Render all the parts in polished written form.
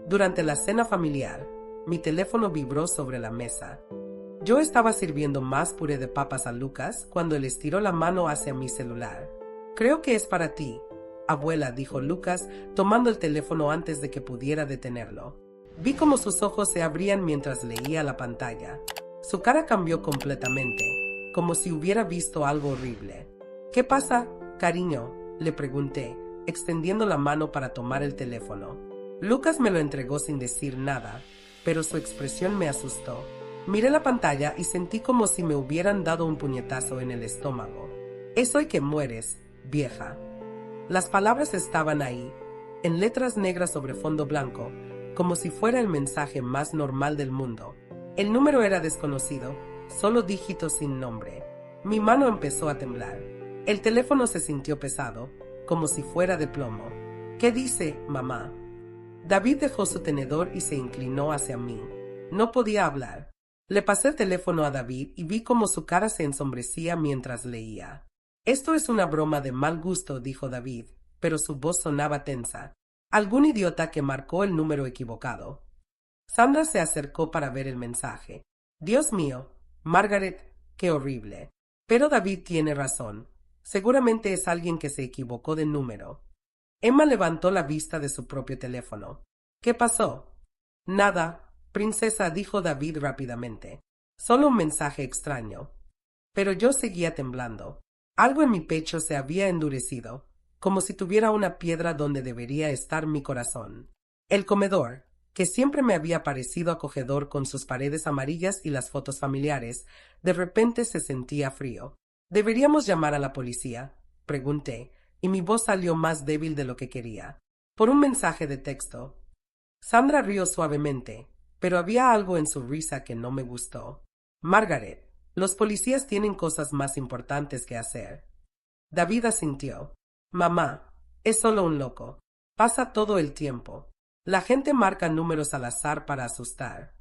Durante la cena familiar, mi teléfono vibró sobre la mesa. Yo estaba sirviendo más puré de papas a Lucas cuando él estiró la mano hacia mi celular. «Creo que es para ti, abuela», dijo Lucas, tomando el teléfono antes de que pudiera detenerlo. Vi cómo sus ojos se abrían mientras leía la pantalla. Su cara cambió completamente, como si hubiera visto algo horrible. «¿Qué pasa, cariño?», le pregunté, extendiendo la mano para tomar el teléfono. Lucas me lo entregó sin decir nada, pero su expresión me asustó. Miré la pantalla y sentí como si me hubieran dado un puñetazo en el estómago. «Es hoy que mueres, vieja». Las palabras estaban ahí, en letras negras sobre fondo blanco, como si fuera el mensaje más normal del mundo. El número era desconocido, solo dígitos sin nombre. Mi mano empezó a temblar. El teléfono se sintió pesado, como si fuera de plomo. «¿Qué dice, mamá?». David dejó su tenedor y se inclinó hacia mí. No podía hablar. Le pasé el teléfono a David y vi cómo su cara se ensombrecía mientras leía. «Esto es una broma de mal gusto», dijo David, pero su voz sonaba tensa. «Algún idiota que marcó el número equivocado». Sandra se acercó para ver el mensaje. «Dios mío, Margaret, qué horrible». «Pero David tiene razón. Seguramente es alguien que se equivocó de número». Emma levantó la vista de su propio teléfono. «¿Qué pasó?». «Nada, princesa», dijo David rápidamente. «Solo un mensaje extraño». Pero yo seguía temblando. Algo en mi pecho se había endurecido, como si tuviera una piedra donde debería estar mi corazón. El comedor, que siempre me había parecido acogedor con sus paredes amarillas y las fotos familiares, de repente se sentía frío. «¿Deberíamos llamar a la policía?», pregunté, y mi voz salió más débil de lo que quería. «Por un mensaje de texto». Sandra rió suavemente, pero había algo en su risa que no me gustó. «Margaret, los policías tienen cosas más importantes que hacer». David asintió. «Mamá, es solo un loco. Pasa todo el tiempo. La gente marca números al azar para asustar».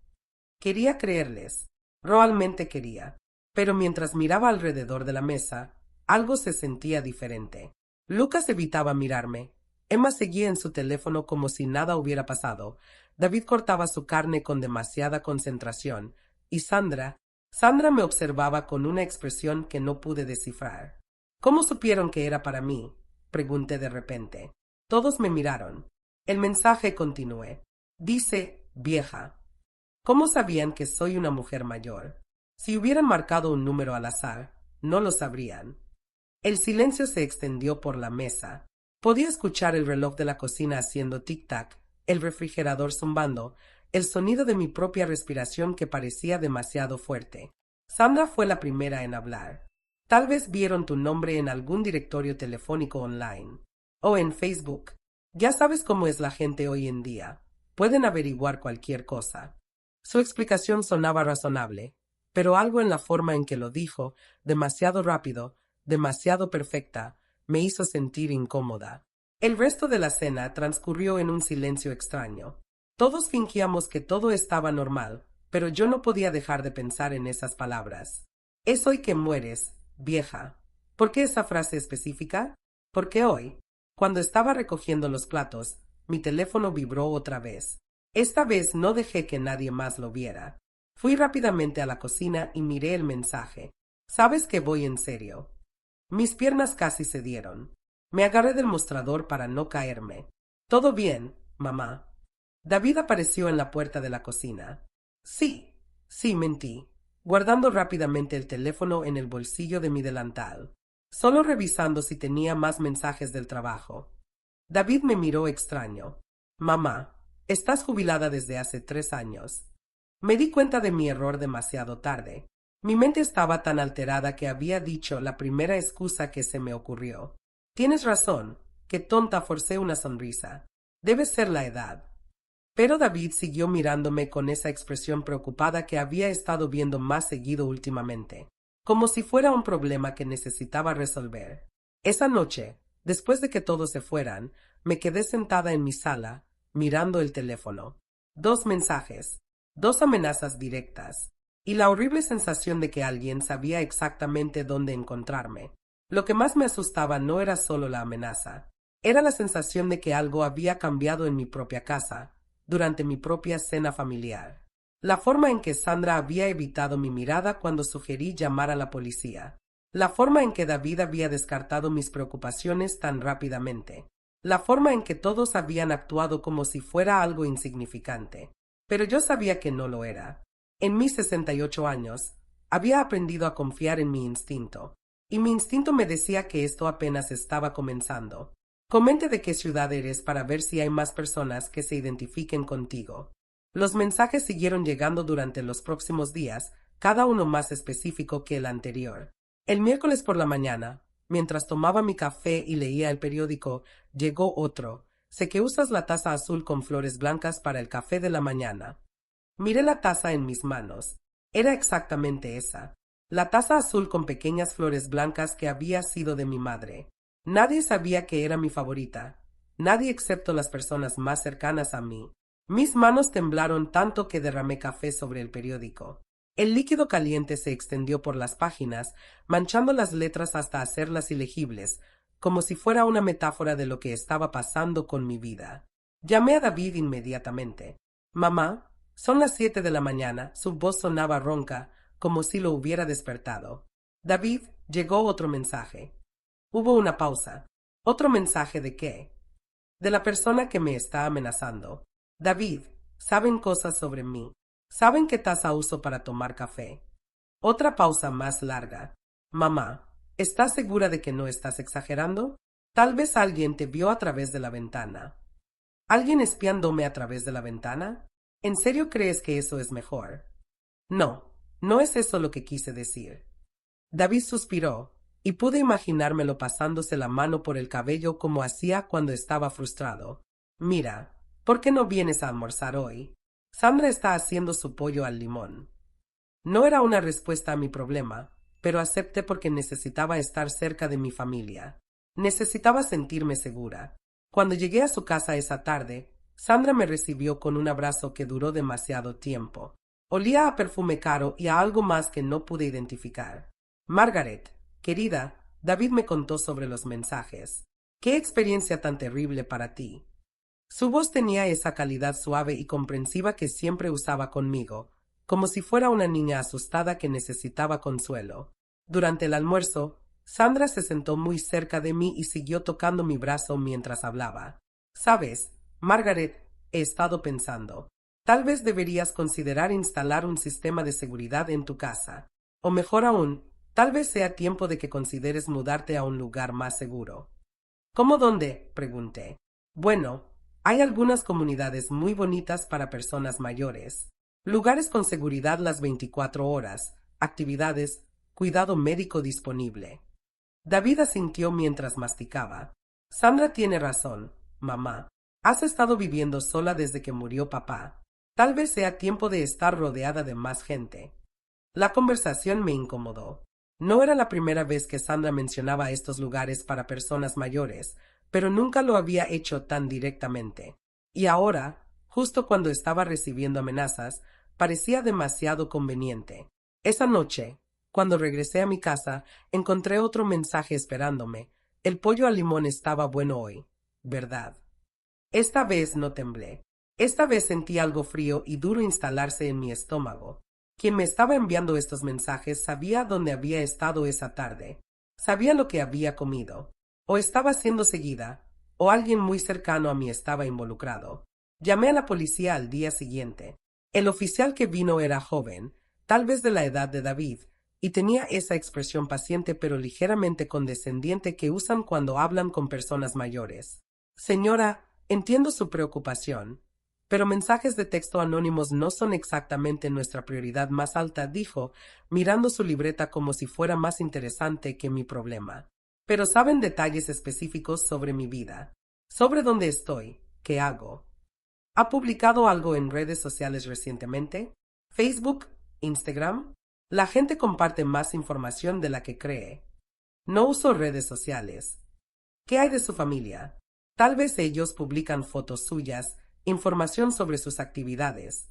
Quería creerles. Realmente quería. Pero mientras miraba alrededor de la mesa, algo se sentía diferente. Lucas evitaba mirarme. Emma seguía en su teléfono como si nada hubiera pasado. David cortaba su carne con demasiada concentración. Y Sandra me observaba con una expresión que no pude descifrar. «¿Cómo supieron que era para mí?», pregunté de repente. Todos me miraron. El mensaje continué. Dice, vieja. ¿Cómo sabían que soy una mujer mayor? Si hubieran marcado un número al azar, no lo sabrían. El silencio se extendió por la mesa. Podía escuchar el reloj de la cocina haciendo tic-tac, el refrigerador zumbando, el sonido de mi propia respiración que parecía demasiado fuerte. Sandra fue la primera en hablar. «Tal vez vieron tu nombre en algún directorio telefónico online. O en Facebook. Ya sabes cómo es la gente hoy en día. Pueden averiguar cualquier cosa». Su explicación sonaba razonable, pero algo en la forma en que lo dijo, demasiado rápido, demasiado perfecta, me hizo sentir incómoda. El resto de la cena transcurrió en un silencio extraño. Todos fingíamos que todo estaba normal, pero yo no podía dejar de pensar en esas palabras. «Es hoy que mueres, vieja». ¿Por qué esa frase específica? Porque hoy, cuando estaba recogiendo los platos, mi teléfono vibró otra vez. Esta vez no dejé que nadie más lo viera. Fui rápidamente a la cocina y miré el mensaje. «Sabes que voy en serio». Mis piernas casi cedieron. Me agarré del mostrador para no caerme. «¿Todo bien, mamá?». David apareció en la puerta de la cocina. Sí, mentí, guardando rápidamente el teléfono en el bolsillo de mi delantal, solo revisando si tenía más mensajes del trabajo. David me miró extraño. «Mamá, estás jubilada desde hace 3 años». Me di cuenta de mi error demasiado tarde. Mi mente estaba tan alterada que había dicho la primera excusa que se me ocurrió. «Tienes razón, qué tonta», forcé una sonrisa. «Debe ser la edad». Pero David siguió mirándome con esa expresión preocupada que había estado viendo más seguido últimamente, como si fuera un problema que necesitaba resolver. Esa noche, después de que todos se fueran, me quedé sentada en mi sala, mirando el teléfono. 2 mensajes, 2 amenazas directas, y la horrible sensación de que alguien sabía exactamente dónde encontrarme. Lo que más me asustaba no era solo la amenaza, era la sensación de que algo había cambiado en mi propia casa, durante mi propia cena familiar. La forma en que Sandra había evitado mi mirada cuando sugerí llamar a la policía. La forma en que David había descartado mis preocupaciones tan rápidamente. La forma en que todos habían actuado como si fuera algo insignificante. Pero yo sabía que no lo era. En mis 68 años, había aprendido a confiar en mi instinto. Y mi instinto me decía que esto apenas estaba comenzando. Comente de qué ciudad eres para ver si hay más personas que se identifiquen contigo. Los mensajes siguieron llegando durante los próximos días, cada uno más específico que el anterior. El miércoles por la mañana, mientras tomaba mi café y leía el periódico, llegó otro. Sé que usas la taza azul con flores blancas para el café de la mañana. Miré la taza en mis manos. Era exactamente esa. La taza azul con pequeñas flores blancas que había sido de mi madre. Nadie sabía que era mi favorita. Nadie excepto las personas más cercanas a mí. Mis manos temblaron tanto que derramé café sobre el periódico. El líquido caliente se extendió por las páginas, manchando las letras hasta hacerlas ilegibles, como si fuera una metáfora de lo que estaba pasando con mi vida. Llamé a David inmediatamente. Mamá, son las 7 de la mañana. Su voz sonaba ronca, como si lo hubiera despertado. David, llegó otro mensaje. Hubo una pausa. ¿Otro mensaje de qué? De la persona que me está amenazando. David, saben cosas sobre mí. Saben qué taza uso para tomar café. Otra pausa más larga. Mamá, ¿estás segura de que no estás exagerando? Tal vez alguien te vio a través de la ventana. ¿Alguien espiándome a través de la ventana? ¿En serio crees que eso es mejor? No, no es eso lo que quise decir. David suspiró, y pude imaginármelo pasándose la mano por el cabello como hacía cuando estaba frustrado. Mira, ¿por qué no vienes a almorzar hoy? Sandra está haciendo su pollo al limón. No era una respuesta a mi problema, pero acepté porque necesitaba estar cerca de mi familia. Necesitaba sentirme segura. Cuando llegué a su casa esa tarde, Sandra me recibió con un abrazo que duró demasiado tiempo. Olía a perfume caro y a algo más que no pude identificar. Margaret, querida, David me contó sobre los mensajes. ¡Qué experiencia tan terrible para ti! Su voz tenía esa calidad suave y comprensiva que siempre usaba conmigo, como si fuera una niña asustada que necesitaba consuelo. Durante el almuerzo, Sandra se sentó muy cerca de mí y siguió tocando mi brazo mientras hablaba. ¿Sabes, Margaret? He estado pensando. Tal vez deberías considerar instalar un sistema de seguridad en tu casa. O mejor aún, tal vez sea tiempo de que consideres mudarte a un lugar más seguro. ¿Cómo dónde? Pregunté. Bueno, hay algunas comunidades muy bonitas para personas mayores. Lugares con seguridad las 24 horas, actividades, cuidado médico disponible. David asintió mientras masticaba. Sandra tiene razón, mamá. Has estado viviendo sola desde que murió papá. Tal vez sea tiempo de estar rodeada de más gente. La conversación me incomodó. No era la primera vez que Sandra mencionaba estos lugares para personas mayores, pero nunca lo había hecho tan directamente. Y ahora, justo cuando estaba recibiendo amenazas, parecía demasiado conveniente. Esa noche, cuando regresé a mi casa, encontré otro mensaje esperándome. El pollo al limón estaba bueno hoy, ¿verdad? Esta vez no temblé. Esta vez sentí algo frío y duro instalarse en mi estómago. Quien me estaba enviando estos mensajes sabía dónde había estado esa tarde. Sabía lo que había comido. O estaba siendo seguida, o alguien muy cercano a mí estaba involucrado. Llamé a la policía al día siguiente. El oficial que vino era joven, tal vez de la edad de David, y tenía esa expresión paciente pero ligeramente condescendiente que usan cuando hablan con personas mayores. Señora, entiendo su preocupación, pero mensajes de texto anónimos no son exactamente nuestra prioridad más alta, dijo, mirando su libreta como si fuera más interesante que mi problema. Pero saben detalles específicos sobre mi vida, sobre dónde estoy, qué hago. ¿Ha publicado algo en redes sociales recientemente? ¿Facebook? ¿Instagram? La gente comparte más información de la que cree. No uso redes sociales. ¿Qué hay de su familia? Tal vez ellos publican fotos suyas, información sobre sus actividades.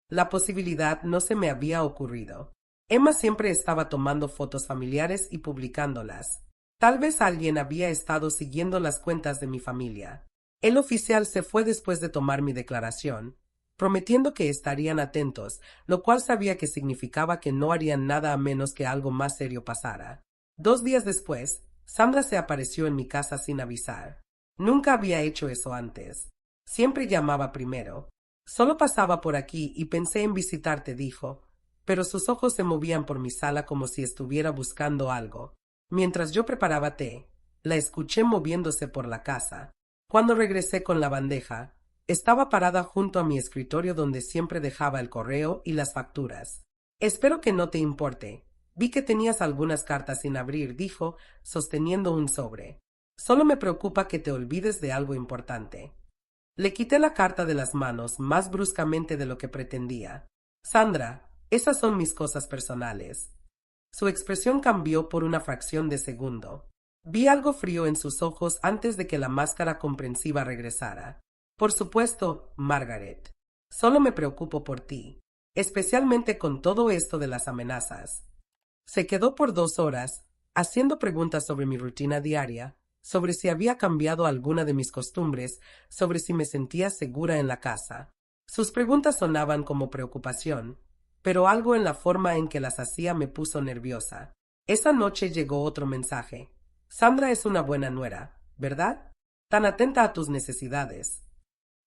La posibilidad no se me había ocurrido. Emma siempre estaba tomando fotos familiares y publicándolas. Tal vez alguien había estado siguiendo las cuentas de mi familia. El oficial se fue después de tomar mi declaración, prometiendo que estarían atentos, lo cual sabía que significaba que no harían nada a menos que algo más serio pasara. 2 días después, Sandra se apareció en mi casa sin avisar. Nunca había hecho eso antes. Siempre llamaba primero. Solo pasaba por aquí y pensé en visitarte, dijo, pero sus ojos se movían por mi sala como si estuviera buscando algo. Mientras yo preparaba té, la escuché moviéndose por la casa. Cuando regresé con la bandeja, estaba parada junto a mi escritorio donde siempre dejaba el correo y las facturas. Espero que no te importe. Vi que tenías algunas cartas sin abrir, dijo, sosteniendo un sobre. Solo me preocupa que te olvides de algo importante. Le quité la carta de las manos más bruscamente de lo que pretendía. Sandra, esas son mis cosas personales. Su expresión cambió por una fracción de segundo. Vi algo frío en sus ojos antes de que la máscara comprensiva regresara. Por supuesto, Margaret. Solo me preocupo por ti, especialmente con todo esto de las amenazas. Se quedó por 2 horas, haciendo preguntas sobre mi rutina diaria, sobre si había cambiado alguna de mis costumbres, sobre si me sentía segura en la casa. Sus preguntas sonaban como preocupación, pero algo en la forma en que las hacía me puso nerviosa. Esa noche llegó otro mensaje. Sandra es una buena nuera, ¿verdad? Tan atenta a tus necesidades.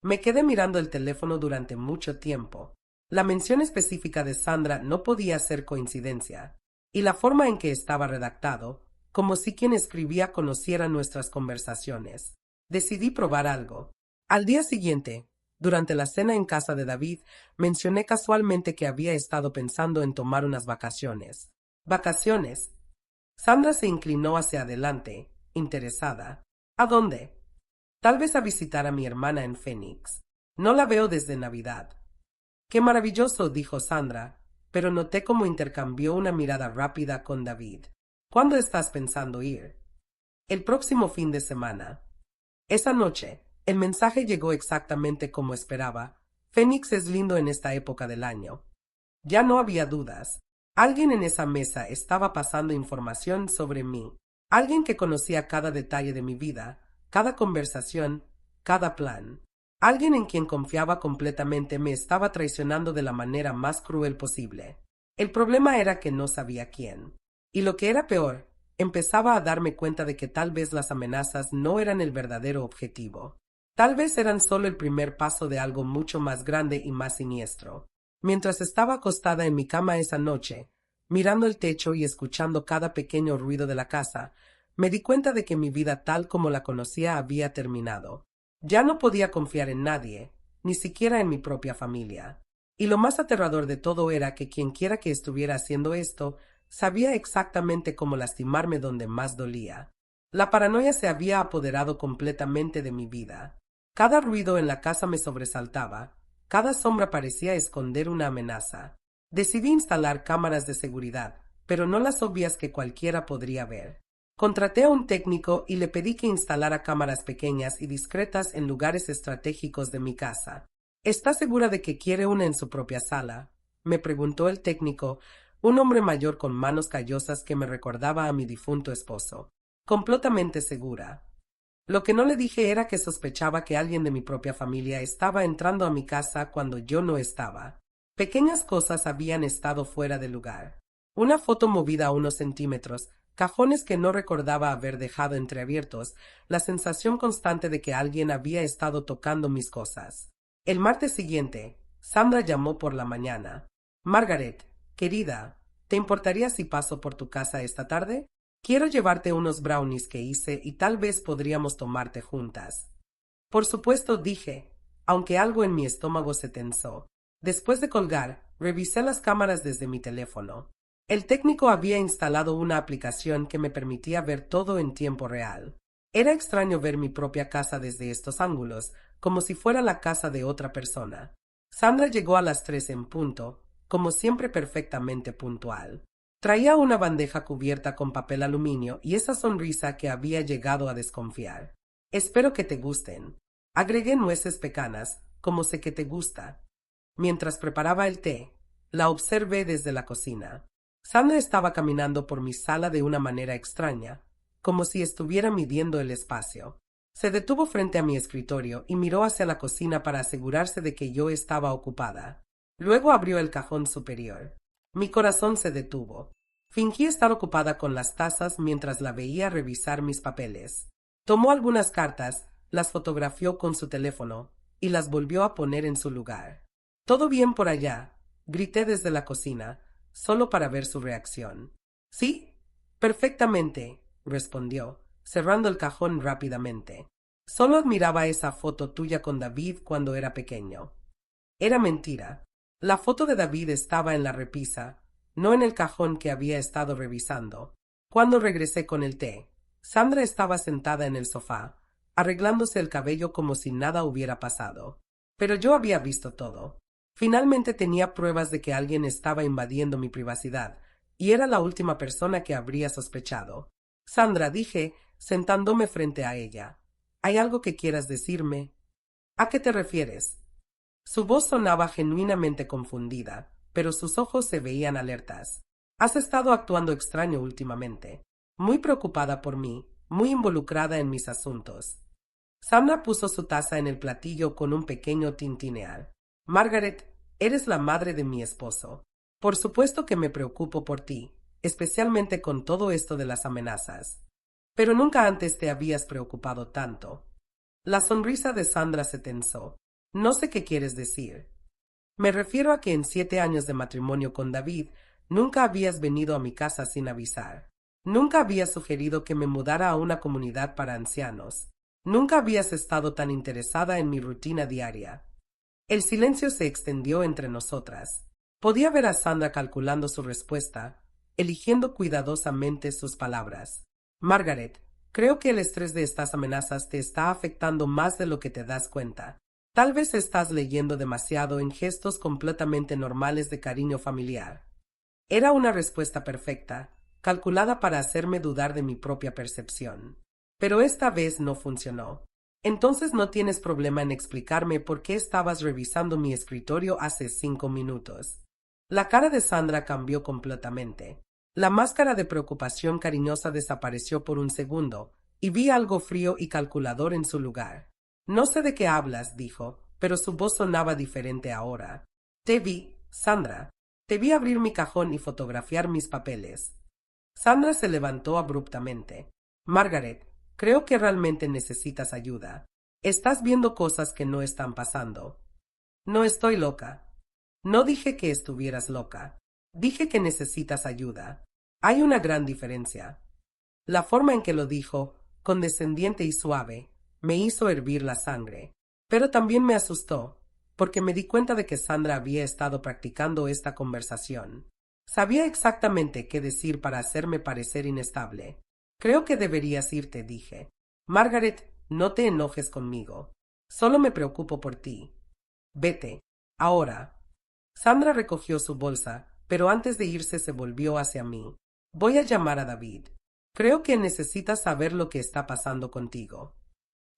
Me quedé mirando el teléfono durante mucho tiempo. La mención específica de Sandra no podía ser coincidencia, y la forma en que estaba redactado, como si quien escribía conociera nuestras conversaciones. Decidí probar algo. Al día siguiente, durante la cena en casa de David, mencioné casualmente que había estado pensando en tomar unas vacaciones. ¿Vacaciones? Sandra se inclinó hacia adelante, interesada. ¿A dónde? Tal vez a visitar a mi hermana en Phoenix. No la veo desde Navidad. Qué maravilloso, dijo Sandra, pero noté cómo intercambió una mirada rápida con David. ¿Cuándo estás pensando ir? El próximo fin de semana. Esa noche, el mensaje llegó exactamente como esperaba. Phoenix es lindo en esta época del año. Ya no había dudas. Alguien en esa mesa estaba pasando información sobre mí. Alguien que conocía cada detalle de mi vida, cada conversación, cada plan. Alguien en quien confiaba completamente me estaba traicionando de la manera más cruel posible. El problema era que no sabía quién. Y lo que era peor, empezaba a darme cuenta de que tal vez las amenazas no eran el verdadero objetivo. Tal vez eran solo el primer paso de algo mucho más grande y más siniestro. Mientras estaba acostada en mi cama esa noche, mirando el techo y escuchando cada pequeño ruido de la casa, me di cuenta de que mi vida tal como la conocía había terminado. Ya no podía confiar en nadie, ni siquiera en mi propia familia. Y lo más aterrador de todo era que quienquiera que estuviera haciendo esto, sabía exactamente cómo lastimarme donde más dolía. La paranoia se había apoderado completamente de mi vida. Cada ruido en la casa me sobresaltaba, cada sombra parecía esconder una amenaza. Decidí instalar cámaras de seguridad, pero no las obvias que cualquiera podría ver. Contraté a un técnico y le pedí que instalara cámaras pequeñas y discretas en lugares estratégicos de mi casa. ¿Está segura de que quiere una en su propia sala?, me preguntó el técnico, un hombre mayor con manos callosas que me recordaba a mi difunto esposo. Completamente segura. Lo que no le dije era que sospechaba que alguien de mi propia familia estaba entrando a mi casa cuando yo no estaba. Pequeñas cosas habían estado fuera de lugar. Una foto movida a unos centímetros, cajones que no recordaba haber dejado entreabiertos, la sensación constante de que alguien había estado tocando mis cosas. El martes siguiente, Sandra llamó por la mañana. Margaret, querida, ¿te importaría si paso por tu casa esta tarde? Quiero llevarte unos brownies que hice y tal vez podríamos tomarte juntas. Por supuesto, dije, aunque algo en mi estómago se tensó. Después de colgar, revisé las cámaras desde mi teléfono. El técnico había instalado una aplicación que me permitía ver todo en tiempo real. Era extraño ver mi propia casa desde estos ángulos, como si fuera la casa de otra persona. Sandra llegó a las 3 en punto, como siempre perfectamente puntual. Traía una bandeja cubierta con papel aluminio y esa sonrisa que había llegado a desconfiar. Espero que te gusten. Agregué nueces pecanas, como sé que te gusta. Mientras preparaba el té, la observé desde la cocina. Sandra estaba caminando por mi sala de una manera extraña, como si estuviera midiendo el espacio. Se detuvo frente a mi escritorio y miró hacia la cocina para asegurarse de que yo estaba ocupada. Luego abrió el cajón superior. Mi corazón se detuvo. Fingí estar ocupada con las tazas mientras la veía revisar mis papeles. Tomó algunas cartas, las fotografió con su teléfono y las volvió a poner en su lugar. «¿Todo bien por allá?», grité desde la cocina, solo para ver su reacción. «Sí, perfectamente», respondió, cerrando el cajón rápidamente. «Solo admiraba esa foto tuya con David cuando era pequeño». Era mentira. La foto de David estaba en la repisa, no en el cajón que había estado revisando. Cuando regresé con el té, Sandra estaba sentada en el sofá, arreglándose el cabello como si nada hubiera pasado. Pero yo había visto todo. Finalmente tenía pruebas de que alguien estaba invadiendo mi privacidad, y era la última persona que habría sospechado. «Sandra», dije, sentándome frente a ella, «¿hay algo que quieras decirme?» «¿A qué te refieres?». Su voz sonaba genuinamente confundida, pero sus ojos se veían alertas. «Has estado actuando extraño últimamente. Muy preocupada por mí, muy involucrada en mis asuntos». Sandra puso su taza en el platillo con un pequeño tintinear. «Margaret, eres la madre de mi esposo. Por supuesto que me preocupo por ti, especialmente con todo esto de las amenazas. Pero nunca antes te habías preocupado tanto». La sonrisa de Sandra se tensó. «No sé qué quieres decir». «Me refiero a que en 7 años de matrimonio con David, nunca habías venido a mi casa sin avisar. Nunca habías sugerido que me mudara a una comunidad para ancianos. Nunca habías estado tan interesada en mi rutina diaria». El silencio se extendió entre nosotras. Podía ver a Sandra calculando su respuesta, eligiendo cuidadosamente sus palabras. «Margaret, creo que el estrés de estas amenazas te está afectando más de lo que te das cuenta. Tal vez estás leyendo demasiado en gestos completamente normales de cariño familiar». Era una respuesta perfecta, calculada para hacerme dudar de mi propia percepción. Pero esta vez no funcionó. «Entonces no tienes problema en explicarme por qué estabas revisando mi escritorio hace 5 minutos». La cara de Sandra cambió completamente. La máscara de preocupación cariñosa desapareció por un segundo, y vi algo frío y calculador en su lugar. «No sé de qué hablas», dijo, pero su voz sonaba diferente ahora. «Te vi, Sandra. Te vi abrir mi cajón y fotografiar mis papeles». Sandra se levantó abruptamente. «Margaret, creo que realmente necesitas ayuda. Estás viendo cosas que no están pasando». «No estoy loca». «No dije que estuvieras loca. Dije que necesitas ayuda. Hay una gran diferencia». La forma en que lo dijo, condescendiente y suave, me hizo hervir la sangre. Pero también me asustó, porque me di cuenta de que Sandra había estado practicando esta conversación. Sabía exactamente qué decir para hacerme parecer inestable. «Creo que deberías irte», dije. «Margaret, no te enojes conmigo. Solo me preocupo por ti. Vete. Ahora». Sandra recogió su bolsa, pero antes de irse se volvió hacia mí. «Voy a llamar a David. Creo que necesitas saber lo que está pasando contigo».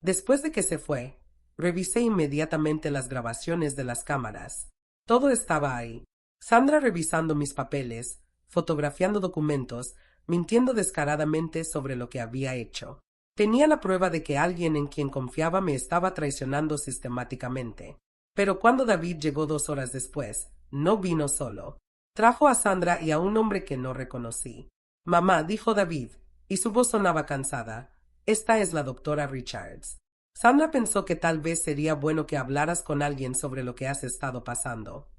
Después de que se fue, revisé inmediatamente las grabaciones de las cámaras. Todo estaba ahí. Sandra revisando mis papeles, fotografiando documentos, mintiendo descaradamente sobre lo que había hecho. Tenía la prueba de que alguien en quien confiaba me estaba traicionando sistemáticamente. Pero cuando David llegó 2 horas después, no vino solo. Trajo a Sandra y a un hombre que no reconocí. «Mamá», dijo David, y su voz sonaba cansada, «esta es la doctora Richards». Sandra pensó que tal vez sería bueno que hablaras con alguien sobre lo que has estado pasando.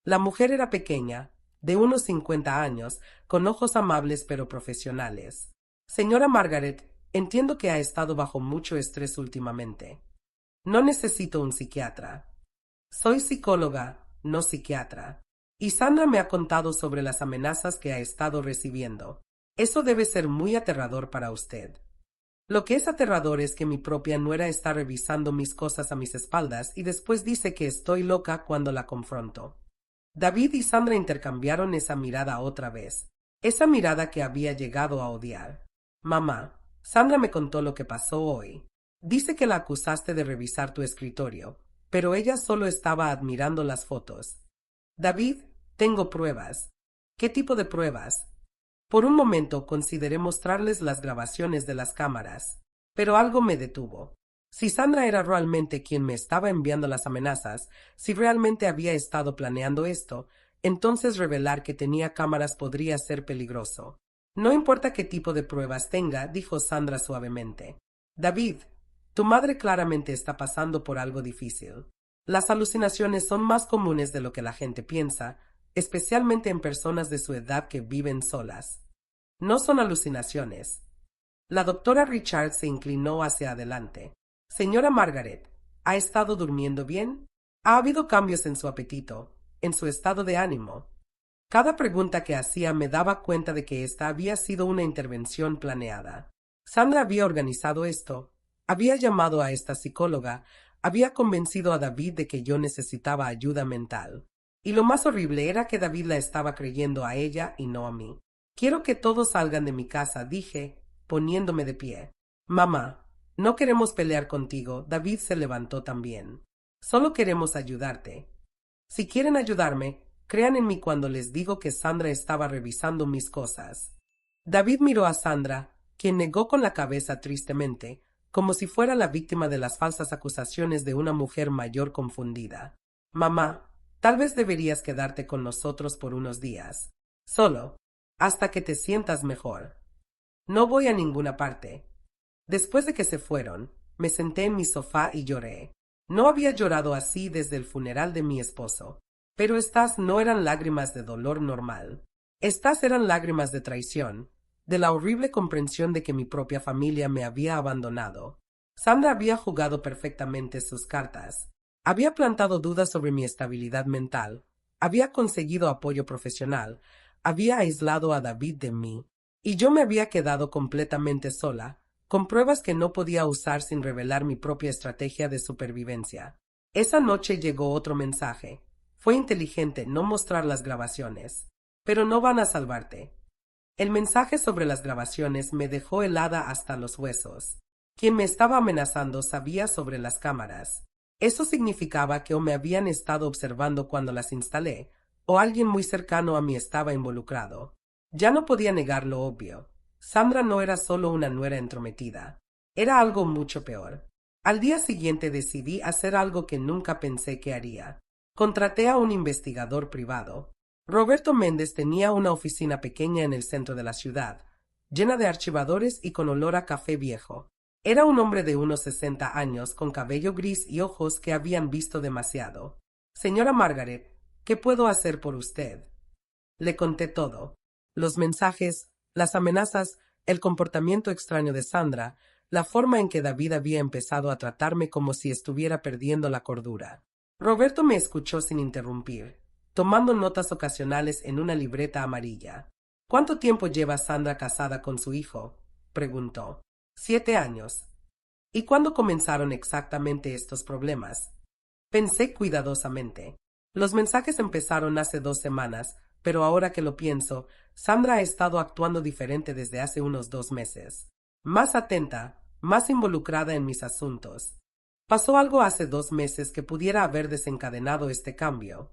La mujer era pequeña, de unos 50 años, con ojos amables pero profesionales. «Señora Margaret, entiendo que ha estado bajo mucho estrés últimamente. No necesito un psiquiatra. Soy psicóloga, no psiquiatra. Y Sandra me ha contado sobre las amenazas que ha estado recibiendo. Eso debe ser muy aterrador para usted». Lo que es aterrador es que mi propia nuera está revisando mis cosas a mis espaldas y después dice que estoy loca cuando la confronto. David y Sandra intercambiaron esa mirada otra vez, esa mirada que había llegado a odiar. «Mamá, Sandra me contó lo que pasó hoy. Dice que la acusaste de revisar tu escritorio, pero ella solo estaba admirando las fotos». «David, tengo pruebas». «¿Qué tipo de pruebas?». Por un momento consideré mostrarles las grabaciones de las cámaras, pero algo me detuvo. Si Sandra era realmente quien me estaba enviando las amenazas, si realmente había estado planeando esto, entonces revelar que tenía cámaras podría ser peligroso. No importa qué tipo de pruebas tenga, dijo Sandra suavemente. David, tu madre claramente está pasando por algo difícil. Las alucinaciones son más comunes de lo que la gente piensa, especialmente en personas de su edad que viven solas. No son alucinaciones. La doctora Richard se inclinó hacia adelante. Señora Margaret, ¿ha estado durmiendo bien? ¿Ha habido cambios en su apetito, en su estado de ánimo? Cada pregunta que hacía me daba cuenta de que esta había sido una intervención planeada. Sandra había organizado esto, había llamado a esta psicóloga, había convencido a David de que yo necesitaba ayuda mental. Y lo más horrible era que David la estaba creyendo a ella y no a mí. Quiero que todos salgan de mi casa, dije, poniéndome de pie. Mamá, no queremos pelear contigo. David se levantó también. Solo queremos ayudarte. Si quieren ayudarme, crean en mí cuando les digo que Sandra estaba revisando mis cosas. David miró a Sandra, quien negó con la cabeza tristemente, como si fuera la víctima de las falsas acusaciones de una mujer mayor confundida. Mamá, tal vez deberías quedarte con nosotros por unos días. Solo, hasta que te sientas mejor. No voy a ninguna parte. Después de que se fueron, me senté en mi sofá y lloré. No había llorado así desde el funeral de mi esposo. Pero estas no eran lágrimas de dolor normal. Estas eran lágrimas de traición, de la horrible comprensión de que mi propia familia me había abandonado. Sandra había jugado perfectamente sus cartas. Había plantado dudas sobre mi estabilidad mental. Había conseguido apoyo profesional. Había aislado a David de mí. Y yo me había quedado completamente sola, con pruebas que no podía usar sin revelar mi propia estrategia de supervivencia. Esa noche llegó otro mensaje. Fue inteligente no mostrar las grabaciones, pero no van a salvarte. El mensaje sobre las grabaciones me dejó helada hasta los huesos. Quien me estaba amenazando sabía sobre las cámaras. Eso significaba que o me habían estado observando cuando las instalé, o alguien muy cercano a mí estaba involucrado. Ya no podía negar lo obvio. Sandra no era solo una nuera entrometida. Era algo mucho peor. Al día siguiente decidí hacer algo que nunca pensé que haría. Contraté a un investigador privado. Roberto Méndez tenía una oficina pequeña en el centro de la ciudad, llena de archivadores y con olor a café viejo. Era un hombre de unos 60 años, con cabello gris y ojos que habían visto demasiado. Señora Margaret, ¿qué puedo hacer por usted? Le conté todo. Los mensajes, las amenazas, el comportamiento extraño de Sandra, la forma en que David había empezado a tratarme como si estuviera perdiendo la cordura. Roberto me escuchó sin interrumpir, tomando notas ocasionales en una libreta amarilla. ¿Cuánto tiempo lleva Sandra casada con su hijo? Preguntó. 7 años. ¿Y cuándo comenzaron exactamente estos problemas? Pensé cuidadosamente. Los mensajes empezaron hace 2 semanas, pero ahora que lo pienso, Sandra ha estado actuando diferente desde hace unos 2 meses. Más atenta, más involucrada en mis asuntos. Pasó algo hace 2 meses que pudiera haber desencadenado este cambio.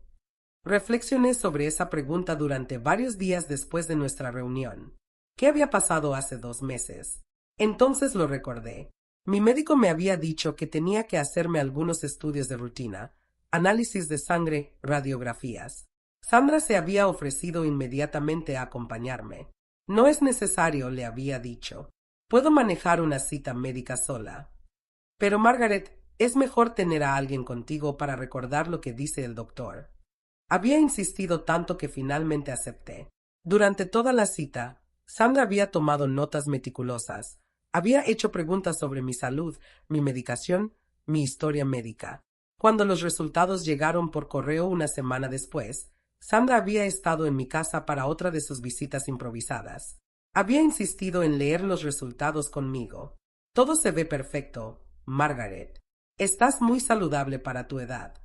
Reflexioné sobre esa pregunta durante varios días después de nuestra reunión. ¿Qué había pasado hace 2 meses? Entonces lo recordé. Mi médico me había dicho que tenía que hacerme algunos estudios de rutina, análisis de sangre, radiografías. Sandra se había ofrecido inmediatamente a acompañarme. No es necesario, le había dicho. Puedo manejar una cita médica sola. Pero Margaret, es mejor tener a alguien contigo para recordar lo que dice el doctor. Había insistido tanto que finalmente acepté. Durante toda la cita, Sandra había tomado notas meticulosas. Había hecho preguntas sobre mi salud, mi medicación, mi historia médica. Cuando los resultados llegaron por correo una semana después, Sandra había estado en mi casa para otra de sus visitas improvisadas. Había insistido en leer los resultados conmigo. Todo se ve perfecto, Margaret. Estás muy saludable para tu edad.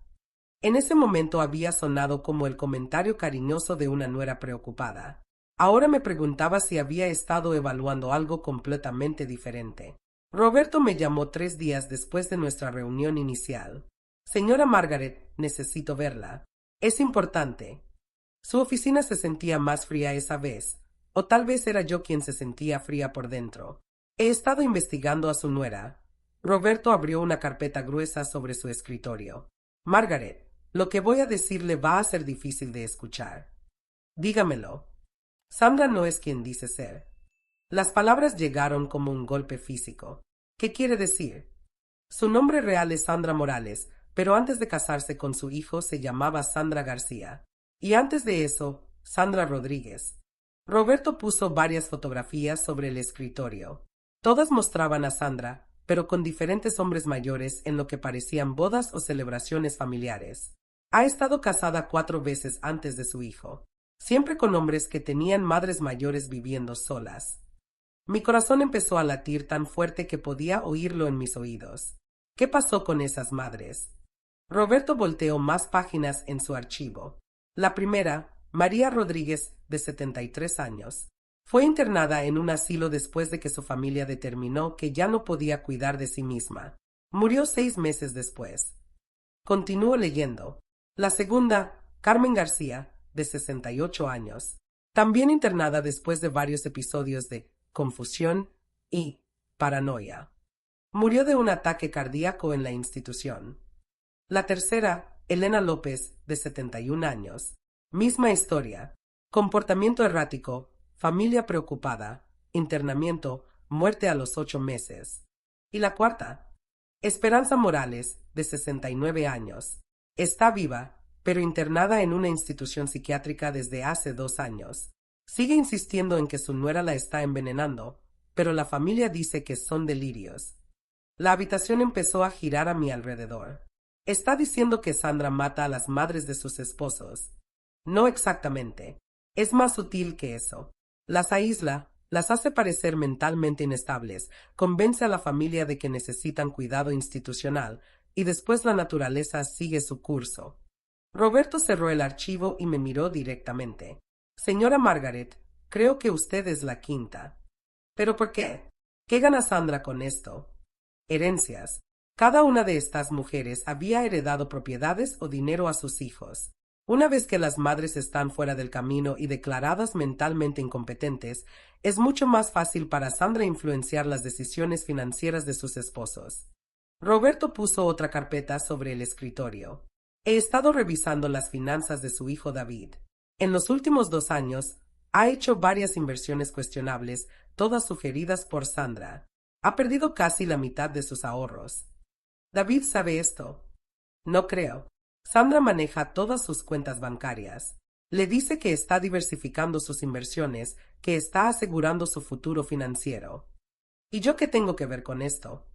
En ese momento había sonado como el comentario cariñoso de una nuera preocupada. Ahora me preguntaba si había estado evaluando algo completamente diferente. Roberto me llamó 3 días después de nuestra reunión inicial. Señora Margaret, necesito verla. Es importante. Su oficina se sentía más fría esa vez, o tal vez era yo quien se sentía fría por dentro. He estado investigando a su nuera. Roberto abrió una carpeta gruesa sobre su escritorio. Margaret, lo que voy a decirle va a ser difícil de escuchar. Dígamelo. Sandra no es quien dice ser. Las palabras llegaron como un golpe físico. ¿Qué quiere decir? Su nombre real es Sandra Morales, pero antes de casarse con su hijo se llamaba Sandra García. Y antes de eso, Sandra Rodríguez. Roberto puso varias fotografías sobre el escritorio. Todas mostraban a Sandra, pero con diferentes hombres mayores en lo que parecían bodas o celebraciones familiares. Ha estado casada 4 veces antes de su hijo, siempre con hombres que tenían madres mayores viviendo solas. Mi corazón empezó a latir tan fuerte que podía oírlo en mis oídos. ¿Qué pasó con esas madres? Roberto volteó más páginas en su archivo. La primera, María Rodríguez, de 73 años. Fue internada en un asilo después de que su familia determinó que ya no podía cuidar de sí misma. Murió 6 meses después. Continúo leyendo. La segunda, Carmen García, de 68 años. También internada después de varios episodios de confusión y paranoia. Murió de un ataque cardíaco en la institución. La tercera, Elena López, de 71 años. Misma historia. Comportamiento errático, familia preocupada, internamiento, muerte a los 8 meses. Y la cuarta, Esperanza Morales, de 69 años. Está viva, pero internada en una institución psiquiátrica desde hace 2 años. Sigue insistiendo en que su nuera la está envenenando, pero la familia dice que son delirios. La habitación empezó a girar a mi alrededor. Está diciendo que Sandra mata a las madres de sus esposos. No exactamente. Es más sutil que eso. Las aísla, las hace parecer mentalmente inestables, convence a la familia de que necesitan cuidado institucional, y después la naturaleza sigue su curso. Roberto cerró el archivo y me miró directamente. Señora Margaret, creo que usted es la quinta. ¿Pero por qué? ¿Qué gana Sandra con esto? Herencias. Cada una de estas mujeres había heredado propiedades o dinero a sus hijos. Una vez que las madres están fuera del camino y declaradas mentalmente incompetentes, es mucho más fácil para Sandra influenciar las decisiones financieras de sus esposos. Roberto puso otra carpeta sobre el escritorio. He estado revisando las finanzas de su hijo David. En los últimos 2 años, ha hecho varias inversiones cuestionables, todas sugeridas por Sandra. Ha perdido casi la mitad de sus ahorros. ¿David sabe esto? No creo. Sandra maneja todas sus cuentas bancarias. Le dice que está diversificando sus inversiones, que está asegurando su futuro financiero. ¿Y yo qué tengo que ver con esto?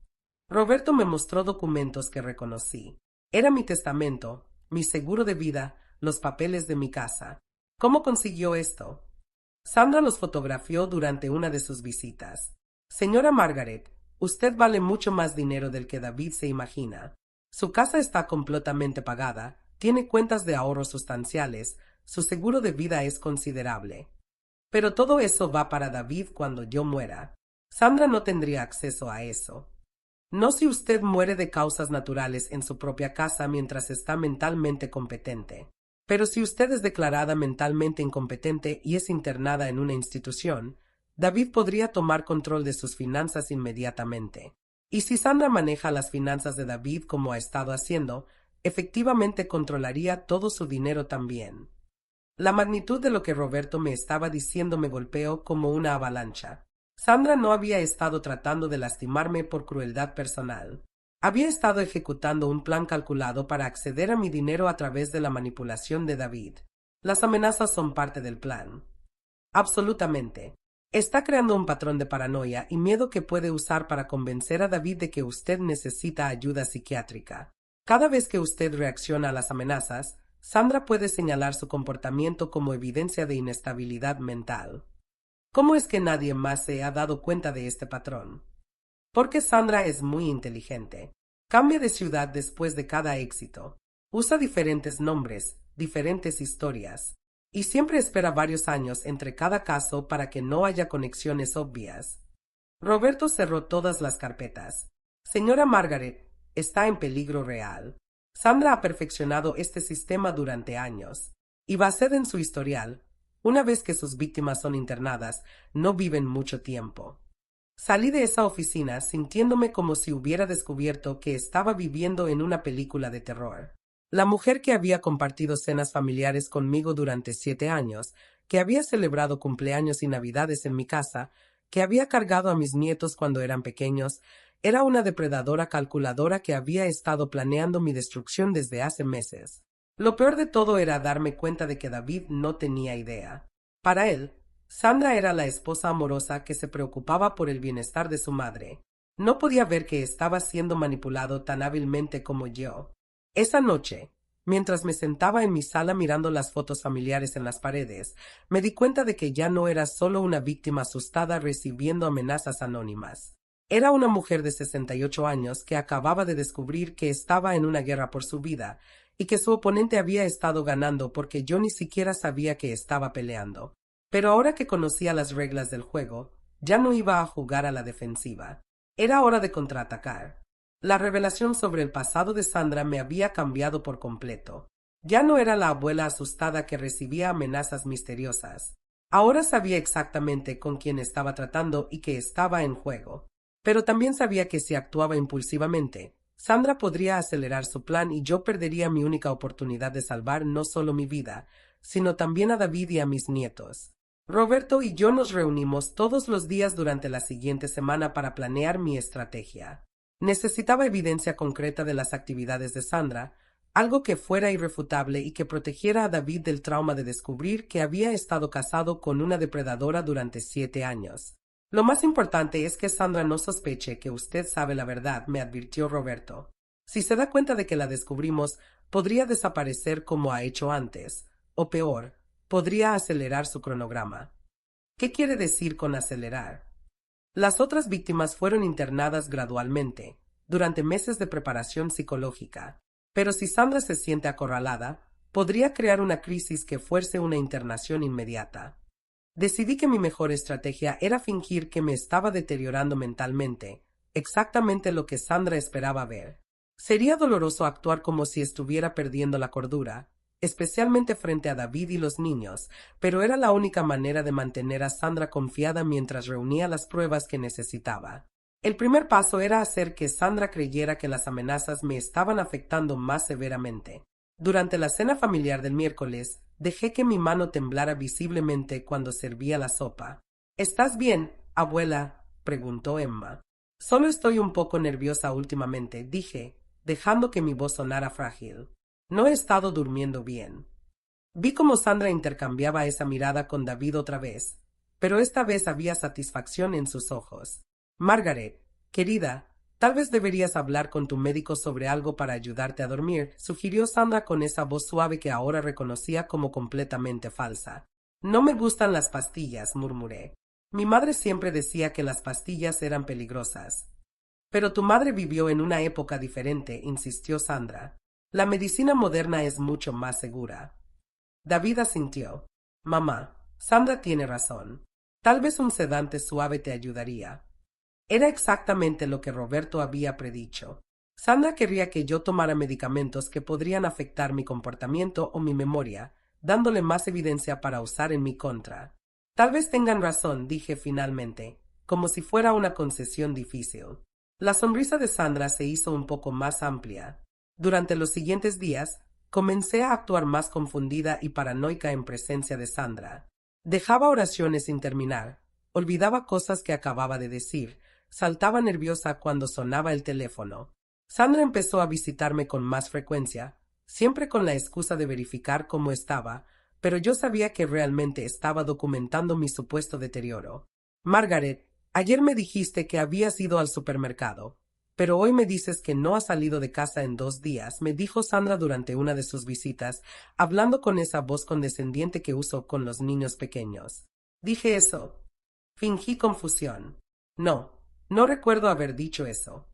Roberto me mostró documentos que reconocí. Era mi testamento, mi seguro de vida, los papeles de mi casa. ¿Cómo consiguió esto? Sandra los fotografió durante una de sus visitas. Señora Margaret, usted vale mucho más dinero del que David se imagina. Su casa está completamente pagada, tiene cuentas de ahorro sustanciales, su seguro de vida es considerable. Pero todo eso va para David cuando yo muera. Sandra no tendría acceso a eso. No si usted muere de causas naturales en su propia casa mientras está mentalmente competente. Pero si usted es declarada mentalmente incompetente y es internada en una institución, David podría tomar control de sus finanzas inmediatamente. Y si Sandra maneja las finanzas de David como ha estado haciendo, efectivamente controlaría todo su dinero también. La magnitud de lo que Roberto me estaba diciendo me golpeó como una avalancha. Sandra no había estado tratando de lastimarme por crueldad personal. Había estado ejecutando un plan calculado para acceder a mi dinero a través de la manipulación de David. Las amenazas son parte del plan. Absolutamente. Está creando un patrón de paranoia y miedo que puede usar para convencer a David de que usted necesita ayuda psiquiátrica. Cada vez que usted reacciona a las amenazas, Sandra puede señalar su comportamiento como evidencia de inestabilidad mental. ¿Cómo es que nadie más se ha dado cuenta de este patrón? Porque Sandra es muy inteligente. Cambia de ciudad después de cada éxito. Usa diferentes nombres, diferentes historias. Y siempre espera varios años entre cada caso para que no haya conexiones obvias. Roberto cerró todas las carpetas. Señora Margaret, está en peligro real. Sandra ha perfeccionado este sistema durante años. Y basada en su historial, una vez que sus víctimas son internadas, no viven mucho tiempo. Salí de esa oficina sintiéndome como si hubiera descubierto que estaba viviendo en una película de terror. La mujer que había compartido cenas familiares conmigo durante 7 años, que había celebrado cumpleaños y navidades en mi casa, que había cargado a mis nietos cuando eran pequeños, era una depredadora calculadora que había estado planeando mi destrucción desde hace meses. Lo peor de todo era darme cuenta de que David no tenía idea. Para él, Sandra era la esposa amorosa que se preocupaba por el bienestar de su madre. No podía ver que estaba siendo manipulado tan hábilmente como yo. Esa noche, mientras me sentaba en mi sala mirando las fotos familiares en las paredes, me di cuenta de que ya no era solo una víctima asustada recibiendo amenazas anónimas. Era una mujer de 68 años que acababa de descubrir que estaba en una guerra por su vida y que su oponente había estado ganando porque yo ni siquiera sabía que estaba peleando. Pero ahora que conocía las reglas del juego, ya no iba a jugar a la defensiva. Era hora de contraatacar. La revelación sobre el pasado de Sandra me había cambiado por completo. Ya no era la abuela asustada que recibía amenazas misteriosas. Ahora sabía exactamente con quién estaba tratando y que estaba en juego. Pero también sabía que si actuaba impulsivamente, Sandra podría acelerar su plan y yo perdería mi única oportunidad de salvar no solo mi vida, sino también a David y a mis nietos. Roberto y yo nos reunimos todos los días durante la siguiente semana para planear mi estrategia. Necesitaba evidencia concreta de las actividades de Sandra, algo que fuera irrefutable y que protegiera a David del trauma de descubrir que había estado casado con una depredadora durante 7 años. Lo más importante es que Sandra no sospeche que usted sabe la verdad, me advirtió Roberto. Si se da cuenta de que la descubrimos, podría desaparecer como ha hecho antes, o peor, podría acelerar su cronograma. ¿Qué quiere decir con acelerar? Las otras víctimas fueron internadas gradualmente, durante meses de preparación psicológica. Pero si Sandra se siente acorralada, podría crear una crisis que fuerce una internación inmediata. Decidí que mi mejor estrategia era fingir que me estaba deteriorando mentalmente, exactamente lo que Sandra esperaba ver. Sería doloroso actuar como si estuviera perdiendo la cordura, especialmente frente a David y los niños, pero era la única manera de mantener a Sandra confiada mientras reunía las pruebas que necesitaba. El primer paso era hacer que Sandra creyera que las amenazas me estaban afectando más severamente. Durante la cena familiar del miércoles, dejé que mi mano temblara visiblemente cuando servía la sopa. ¿Estás bien, abuela?, preguntó Emma. Solo estoy un poco nerviosa últimamente, dije, dejando que mi voz sonara frágil. No he estado durmiendo bien. Vi cómo Sandra intercambiaba esa mirada con David otra vez, pero esta vez había satisfacción en sus ojos. Margaret, querida, tal vez deberías hablar con tu médico sobre algo para ayudarte a dormir, sugirió Sandra con esa voz suave que ahora reconocía como completamente falsa. No me gustan las pastillas, murmuré. Mi madre siempre decía que las pastillas eran peligrosas. Pero tu madre vivió en una época diferente, insistió Sandra. La medicina moderna es mucho más segura. David asintió. Mamá, Sandra tiene razón. Tal vez un sedante suave te ayudaría. Era exactamente lo que Roberto había predicho. Sandra querría que yo tomara medicamentos que podrían afectar mi comportamiento o mi memoria, dándole más evidencia para usar en mi contra. Tal vez tengan razón, dije finalmente, como si fuera una concesión difícil. La sonrisa de Sandra se hizo un poco más amplia. Durante los siguientes días, comencé a actuar más confundida y paranoica en presencia de Sandra. Dejaba oraciones sin terminar, olvidaba cosas que acababa de decir, saltaba nerviosa cuando sonaba el teléfono. Sandra empezó a visitarme con más frecuencia, siempre con la excusa de verificar cómo estaba, pero yo sabía que realmente estaba documentando mi supuesto deterioro. Margaret, ayer me dijiste que habías ido al supermercado, pero hoy me dices que no has salido de casa en 2 días, me dijo Sandra durante una de sus visitas, hablando con esa voz condescendiente que uso con los niños pequeños. ¿Dije eso? Fingí confusión. No recuerdo haber dicho eso.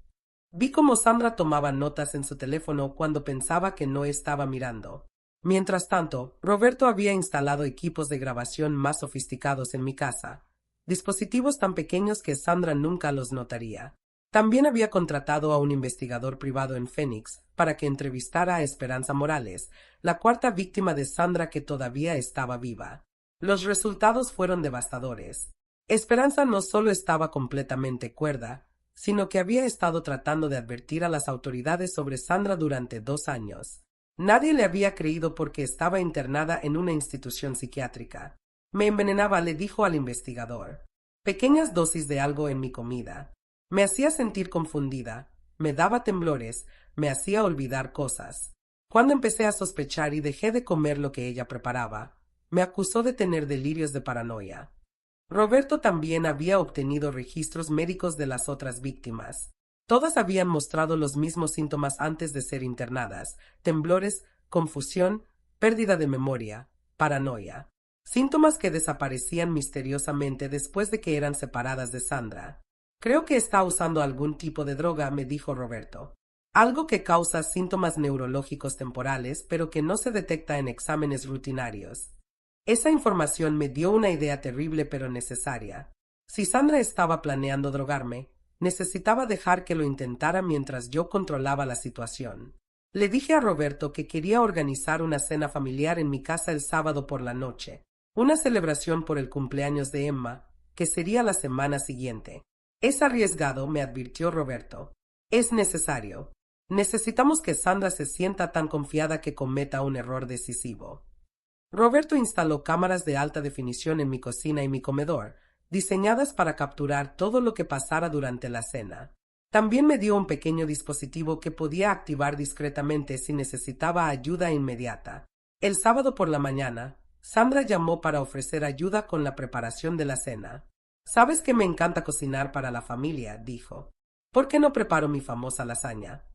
Vi cómo Sandra tomaba notas en su teléfono cuando pensaba que no estaba mirando. Mientras tanto, Roberto había instalado equipos de grabación más sofisticados en mi casa, dispositivos tan pequeños que Sandra nunca los notaría. También había contratado a un investigador privado en Phoenix para que entrevistara a Esperanza Morales, la cuarta víctima de Sandra que todavía estaba viva. Los resultados fueron devastadores. Esperanza no solo estaba completamente cuerda, sino que había estado tratando de advertir a las autoridades sobre Sandra durante 2 años. Nadie le había creído porque estaba internada en una institución psiquiátrica. Me envenenaba, le dijo al investigador. Pequeñas dosis de algo en mi comida. Me hacía sentir confundida, me daba temblores, me hacía olvidar cosas. Cuando empecé a sospechar y dejé de comer lo que ella preparaba, me acusó de tener delirios de paranoia. Roberto también había obtenido registros médicos de las otras víctimas. Todas habían mostrado los mismos síntomas antes de ser internadas: temblores, confusión, pérdida de memoria, paranoia. Síntomas que desaparecían misteriosamente después de que eran separadas de Sandra. Creo que está usando algún tipo de droga, me dijo Roberto. Algo que causa síntomas neurológicos temporales, pero que no se detecta en exámenes rutinarios. Esa información me dio una idea terrible pero necesaria. Si Sandra estaba planeando drogarme, necesitaba dejar que lo intentara mientras yo controlaba la situación. Le dije a Roberto que quería organizar una cena familiar en mi casa el sábado por la noche, una celebración por el cumpleaños de Emma, que sería la semana siguiente. Es arriesgado, me advirtió Roberto. Es necesario. Necesitamos que Sandra se sienta tan confiada que cometa un error decisivo. Roberto instaló cámaras de alta definición en mi cocina y mi comedor, diseñadas para capturar todo lo que pasara durante la cena. También me dio un pequeño dispositivo que podía activar discretamente si necesitaba ayuda inmediata. El sábado por la mañana, Sandra llamó para ofrecer ayuda con la preparación de la cena. «Sabes que me encanta cocinar para la familia», dijo. «¿Por qué no preparo mi famosa lasaña?»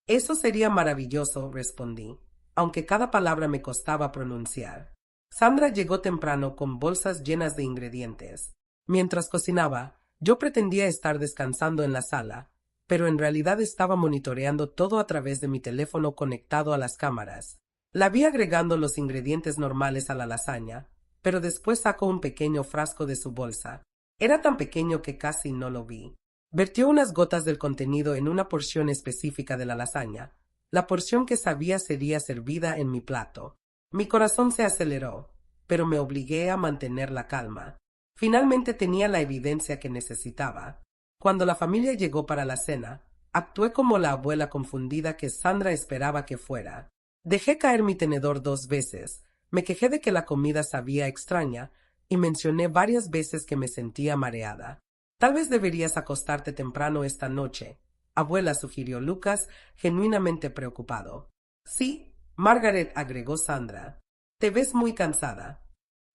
«Eso sería maravilloso», respondí, aunque cada palabra me costaba pronunciar. Sandra llegó temprano con bolsas llenas de ingredientes. Mientras cocinaba, yo pretendía estar descansando en la sala, pero en realidad estaba monitoreando todo a través de mi teléfono conectado a las cámaras. La vi agregando los ingredientes normales a la lasaña, pero después sacó un pequeño frasco de su bolsa. Era tan pequeño que casi no lo vi. Vertió unas gotas del contenido en una porción específica de la lasaña, la porción que sabía sería servida en mi plato. Mi corazón se aceleró, pero me obligué a mantener la calma. Finalmente tenía la evidencia que necesitaba. Cuando la familia llegó para la cena, actué como la abuela confundida que Sandra esperaba que fuera. Dejé caer mi tenedor 2 veces, me quejé de que la comida sabía extraña y mencioné varias veces que me sentía mareada. «Tal vez deberías acostarte temprano esta noche», abuela, sugirió Lucas, genuinamente preocupado. «Sí», Margaret, agregó Sandra. «Te ves muy cansada».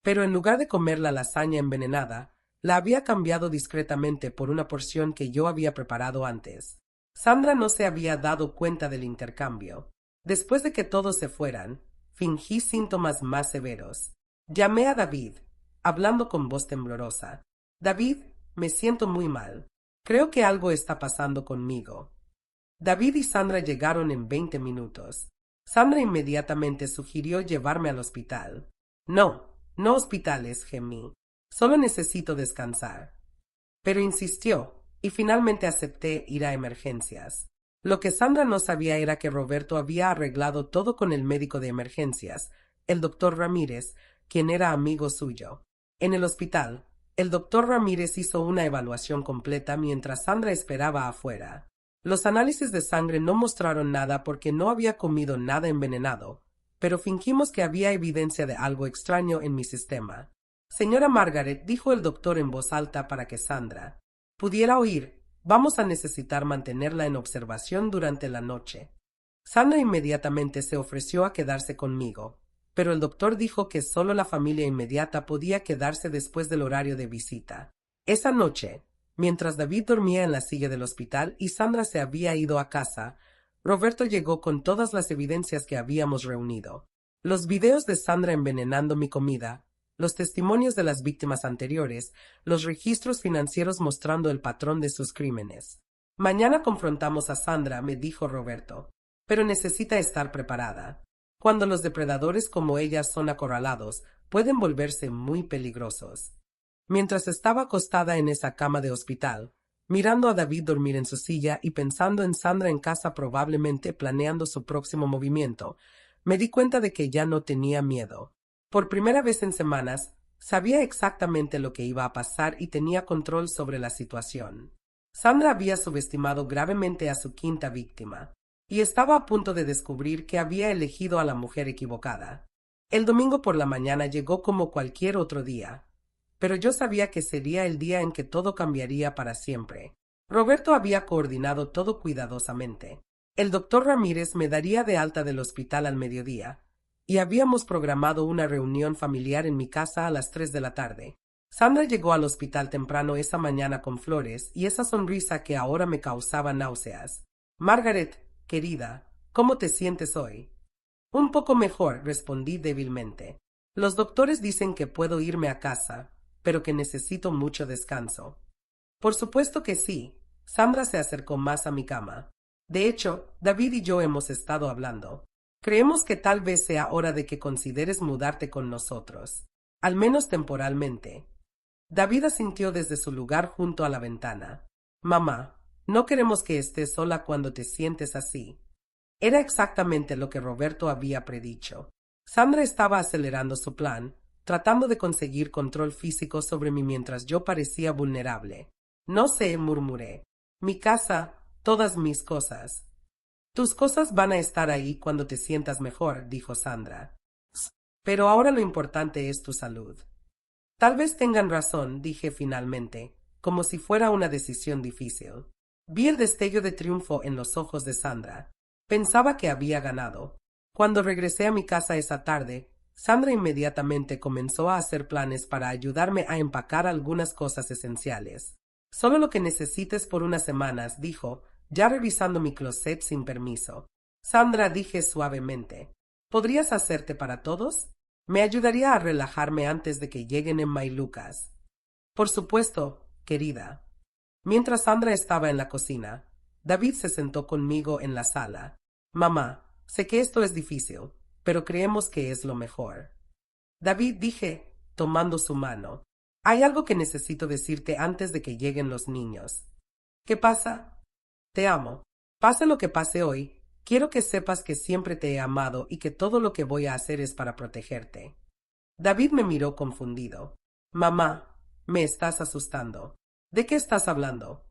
Pero en lugar de comer la lasaña envenenada, la había cambiado discretamente por una porción que yo había preparado antes. Sandra no se había dado cuenta del intercambio. Después de que todos se fueran, fingí síntomas más severos. Llamé a David, hablando con voz temblorosa. «David, me siento muy mal. Creo que algo está pasando conmigo». David y Sandra llegaron en 20 minutos. Sandra inmediatamente sugirió llevarme al hospital. «No, no hospitales», gemí. «Solo necesito descansar». Pero insistió, y finalmente acepté ir a emergencias. Lo que Sandra no sabía era que Roberto había arreglado todo con el médico de emergencias, el doctor Ramírez, quien era amigo suyo. En el hospital, el doctor Ramírez hizo una evaluación completa mientras Sandra esperaba afuera. Los análisis de sangre no mostraron nada porque no había comido nada envenenado, pero fingimos que había evidencia de algo extraño en mi sistema. «Señora Margaret», dijo el doctor en voz alta para que Sandra pudiera oír, «vamos a necesitar mantenerla en observación durante la noche». Sandra inmediatamente se ofreció a quedarse conmigo, pero el doctor dijo que solo la familia inmediata podía quedarse después del horario de visita. Esa noche, mientras David dormía en la silla del hospital y Sandra se había ido a casa, Roberto llegó con todas las evidencias que habíamos reunido. Los videos de Sandra envenenando mi comida, los testimonios de las víctimas anteriores, los registros financieros mostrando el patrón de sus crímenes. «Mañana confrontamos a Sandra», me dijo Roberto, «pero necesita estar preparada. Cuando los depredadores como ella son acorralados, pueden volverse muy peligrosos». Mientras estaba acostada en esa cama de hospital, mirando a David dormir en su silla y pensando en Sandra en casa probablemente planeando su próximo movimiento, me di cuenta de que ya no tenía miedo. Por primera vez en semanas, Sabía exactamente lo que iba a pasar y tenía control sobre la situación. Sandra había subestimado gravemente a su quinta víctima, y estaba a punto de descubrir que había elegido a la mujer equivocada. El domingo por la mañana llegó como cualquier otro día, pero yo sabía que sería el día en que todo cambiaría para siempre. Roberto había coordinado todo cuidadosamente. El doctor Ramírez me daría de alta del hospital al mediodía, y habíamos programado una reunión familiar en mi casa a las 3 de la tarde. Sandra llegó al hospital temprano esa mañana con flores y esa sonrisa que ahora me causaba náuseas. Margaret, querida, ¿cómo te sientes hoy? Un poco mejor, respondí débilmente. Los doctores dicen que puedo irme a casa, pero que necesito mucho descanso. Por supuesto que sí. Sandra se acercó más a mi cama. De hecho, David y yo hemos estado hablando. Creemos que tal vez sea hora de que consideres mudarte con nosotros, al menos temporalmente. David asintió desde su lugar junto a la ventana. Mamá, no queremos que estés sola cuando te sientes así. Era exactamente lo que Roberto había predicho. Sandra estaba acelerando su plan, tratando de conseguir control físico sobre mí mientras yo parecía vulnerable. No sé, murmuré. Mi casa, todas mis cosas. Tus cosas van a estar ahí cuando te sientas mejor, dijo Sandra. Pero ahora lo importante es tu salud. Tal vez tengan razón, dije finalmente, como si fuera una decisión difícil. Vi el destello de triunfo en los ojos de Sandra. Pensaba que había ganado. Cuando regresé a mi casa esa tarde, Sandra inmediatamente comenzó a hacer planes para ayudarme a empacar algunas cosas esenciales. Solo lo que necesites por unas semanas, dijo, ya revisando mi closet sin permiso. Sandra, dije suavemente, ¿podrías hacerte para todos? Me ayudaría a relajarme antes de que lleguen en Mailucas. Por supuesto, querida. Mientras Sandra estaba en la cocina, David se sentó conmigo en la sala. Mamá, sé que esto es difícil, pero creemos que es lo mejor. David, dije, tomando su mano. Hay algo que necesito decirte antes de que lleguen los niños. ¿Qué pasa? Te amo. Pase lo que pase hoy, quiero que sepas que siempre te he amado y que todo lo que voy a hacer es para protegerte. David me miró confundido. Mamá, me estás asustando. ¿De qué estás hablando?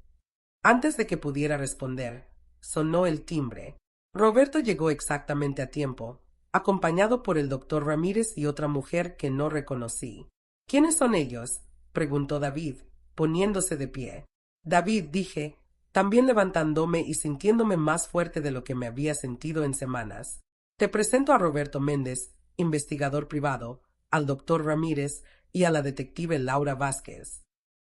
Antes de que pudiera responder, sonó el timbre. Roberto llegó exactamente a tiempo, acompañado por el doctor Ramírez y otra mujer que no reconocí. ¿Quiénes son ellos? Preguntó David, poniéndose de pie. David, dije, también levantándome y sintiéndome más fuerte de lo que me había sentido en semanas. Te presento a Roberto Méndez, investigador privado, al doctor Ramírez y a la detective Laura Vázquez.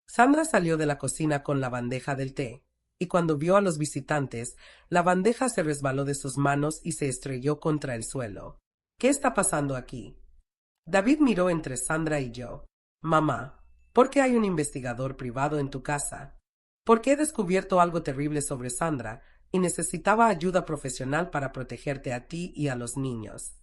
Sandra salió de la cocina con la bandeja del té, y cuando vio a los visitantes, la bandeja se resbaló de sus manos y se estrelló contra el suelo. ¿Qué está pasando aquí? David miró entre Sandra y yo. Mamá, ¿por qué hay un investigador privado en tu casa? Porque he descubierto algo terrible sobre Sandra y necesitaba ayuda profesional para protegerte a ti y a los niños.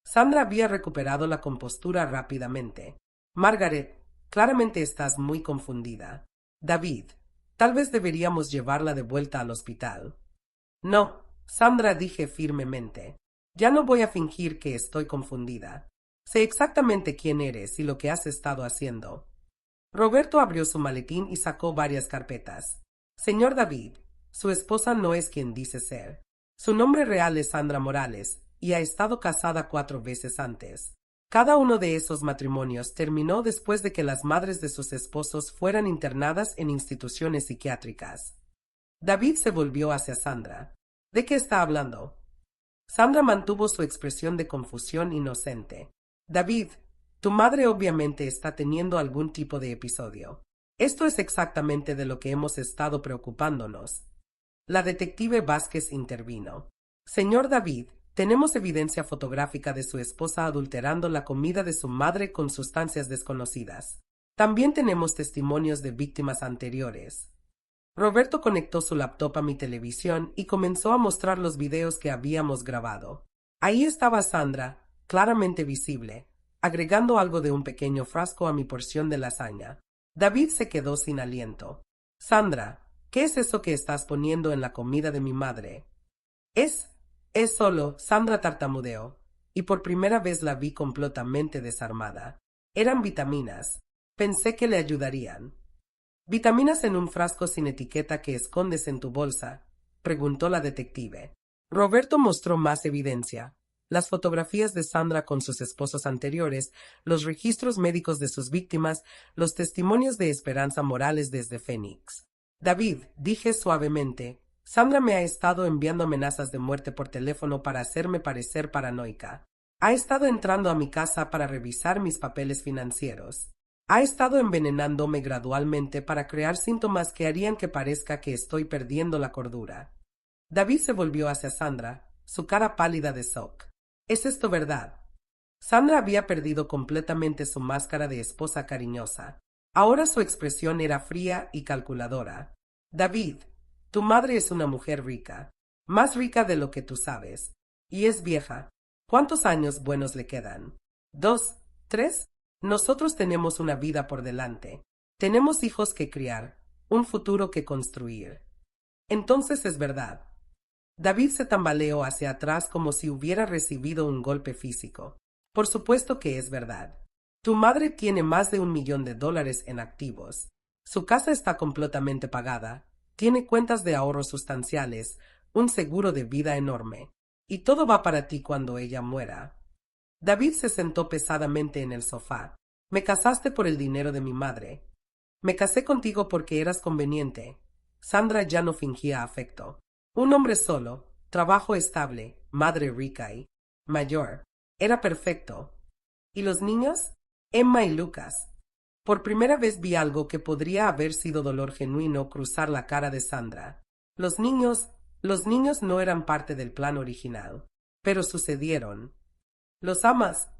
Sandra había recuperado la compostura rápidamente. Margaret, claramente estás muy confundida. David, tal vez deberíamos llevarla de vuelta al hospital. No, Sandra, dije firmemente. Ya no voy a fingir que estoy confundida. Sé exactamente quién eres y lo que has estado haciendo. Roberto abrió su maletín y sacó varias carpetas. Señor David, su esposa no es quien dice ser. Su nombre real es Sandra Morales, y ha estado casada 4 veces antes. Cada uno de esos matrimonios terminó después de que las madres de sus esposos fueran internadas en instituciones psiquiátricas. David se volvió hacia Sandra. ¿De qué está hablando? Sandra mantuvo su expresión de confusión inocente. David, tu madre obviamente está teniendo algún tipo de episodio. Esto es exactamente de lo que hemos estado preocupándonos. La detective Vázquez intervino. Señor David, tenemos evidencia fotográfica de su esposa adulterando la comida de su madre con sustancias desconocidas. También tenemos testimonios de víctimas anteriores. Roberto conectó su laptop a mi televisión y comenzó a mostrar los videos que habíamos grabado. Ahí estaba Sandra, claramente visible, agregando algo de un pequeño frasco a mi porción de lasaña. David se quedó sin aliento. Sandra, ¿qué es eso que estás poniendo en la comida de mi madre? Es solo, Sandra tartamudeó, y por primera vez la vi completamente desarmada. Eran vitaminas. Pensé que le ayudarían. ¿Vitaminas en un frasco sin etiqueta que escondes en tu bolsa?, preguntó la detective. Roberto mostró más evidencia. Las fotografías de Sandra con sus esposos anteriores, los registros médicos de sus víctimas, los testimonios de Esperanza Morales desde Phoenix. David, dije suavemente, Sandra me ha estado enviando amenazas de muerte por teléfono para hacerme parecer paranoica. Ha estado entrando a mi casa para revisar mis papeles financieros. Ha estado envenenándome gradualmente para crear síntomas que harían que parezca que estoy perdiendo la cordura. David se volvió hacia Sandra, su cara pálida de shock. ¿Es esto verdad? Sandra había perdido completamente su máscara de esposa cariñosa. Ahora su expresión era fría y calculadora. David, tu madre es una mujer rica, más rica de lo que tú sabes, y es vieja. ¿Cuántos años buenos le quedan? ¿2, 3? Nosotros tenemos una vida por delante. Tenemos hijos que criar, un futuro que construir. Entonces es verdad. David se tambaleó hacia atrás como si hubiera recibido un golpe físico. Por supuesto que es verdad. Tu madre tiene más de $1 millón en activos. Su casa está completamente pagada, tiene cuentas de ahorro sustanciales, un seguro de vida enorme. Y todo va para ti cuando ella muera. David se sentó pesadamente en el sofá. Me casaste por el dinero de mi madre. Me casé contigo porque eras conveniente. Sandra ya no fingía afecto. Un hombre solo, trabajo estable, madre rica y mayor. Era perfecto. ¿Y los niños? Emma y Lucas. Por primera vez vi algo que podría haber sido dolor genuino cruzar la cara de Sandra. Los niños no eran parte del plan original, pero sucedieron. ¿Los amas?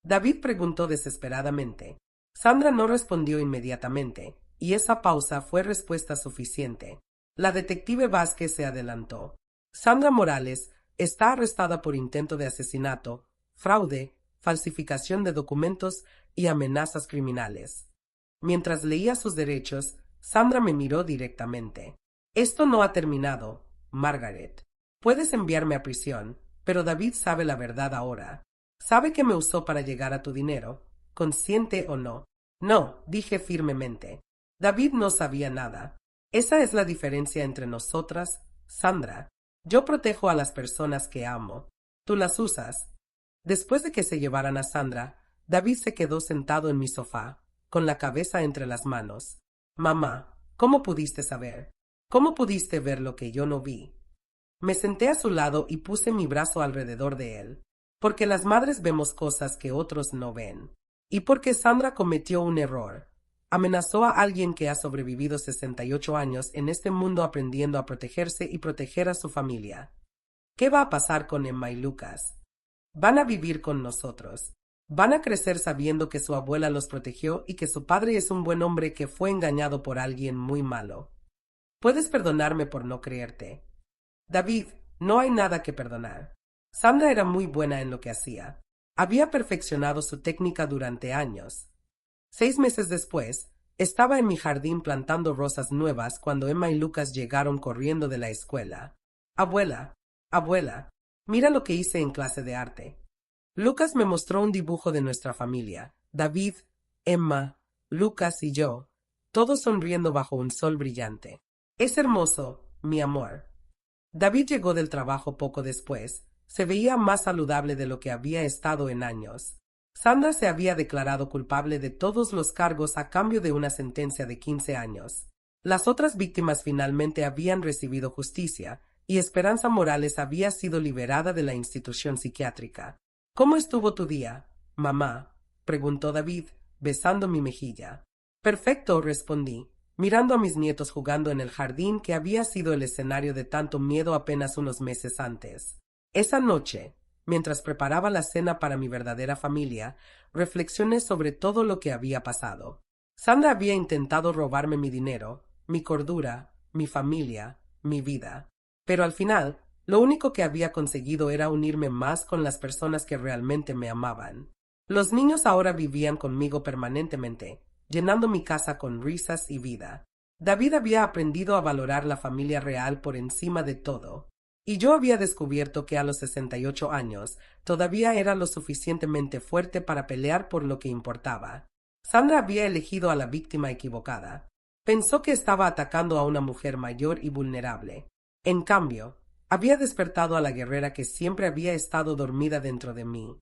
David preguntó desesperadamente. Sandra no respondió inmediatamente, y esa pausa fue respuesta suficiente. La detective Vázquez se adelantó. Sandra Morales está arrestada por intento de asesinato, fraude, falsificación de documentos y amenazas criminales. Mientras leía sus derechos, Sandra me miró directamente. Esto no ha terminado, Margaret. Puedes enviarme a prisión, pero David sabe la verdad ahora. Sabe que me usó para llegar a tu dinero, consciente o no. No, dije firmemente. David no sabía nada. Esa es la diferencia entre nosotras, Sandra. Yo protejo a las personas que amo. Tú las usas. Después de que se llevaran a Sandra, David se quedó sentado en mi sofá, con la cabeza entre las manos. Mamá, ¿cómo pudiste saber? ¿Cómo pudiste ver lo que yo no vi? Me senté a su lado y puse mi brazo alrededor de él. Porque las madres vemos cosas que otros no ven. Y porque Sandra cometió un error. Amenazó a alguien que ha sobrevivido 68 años en este mundo aprendiendo a protegerse y proteger a su familia. ¿Qué va a pasar con Emma y Lucas? Van a vivir con nosotros. Van a crecer sabiendo que su abuela los protegió y que su padre es un buen hombre que fue engañado por alguien muy malo. Puedes perdonarme por no creerte. David, no hay nada que perdonar. Sandra era muy buena en lo que hacía. Había perfeccionado su técnica durante años. 6 meses después, estaba en mi jardín plantando rosas nuevas cuando Emma y Lucas llegaron corriendo de la escuela. Abuela, abuela, mira lo que hice en clase de arte. Lucas me mostró un dibujo de nuestra familia. David, Emma, Lucas y yo, todos sonriendo bajo un sol brillante. Es hermoso, mi amor. David llegó del trabajo poco después. Se veía más saludable de lo que había estado en años. Sandra se había declarado culpable de todos los cargos a cambio de una sentencia de 15 años. Las otras víctimas finalmente habían recibido justicia, y Esperanza Morales había sido liberada de la institución psiquiátrica. ¿Cómo estuvo tu día, mamá?, preguntó David, besando mi mejilla. Perfecto, respondí, mirando a mis nietos jugando en el jardín que había sido el escenario de tanto miedo apenas unos meses antes. Esa noche, mientras preparaba la cena para mi verdadera familia, reflexioné sobre todo lo que había pasado. Sandra había intentado robarme mi dinero, mi cordura, mi familia, mi vida. Pero al final, lo único que había conseguido era unirme más con las personas que realmente me amaban. Los niños ahora vivían conmigo permanentemente, llenando mi casa con risas y vida. David había aprendido a valorar la familia real por encima de todo. Y yo había descubierto que a los 68 años todavía era lo suficientemente fuerte para pelear por lo que importaba. Sandra había elegido a la víctima equivocada. Pensó que estaba atacando a una mujer mayor y vulnerable. En cambio, había despertado a la guerrera que siempre había estado dormida dentro de mí.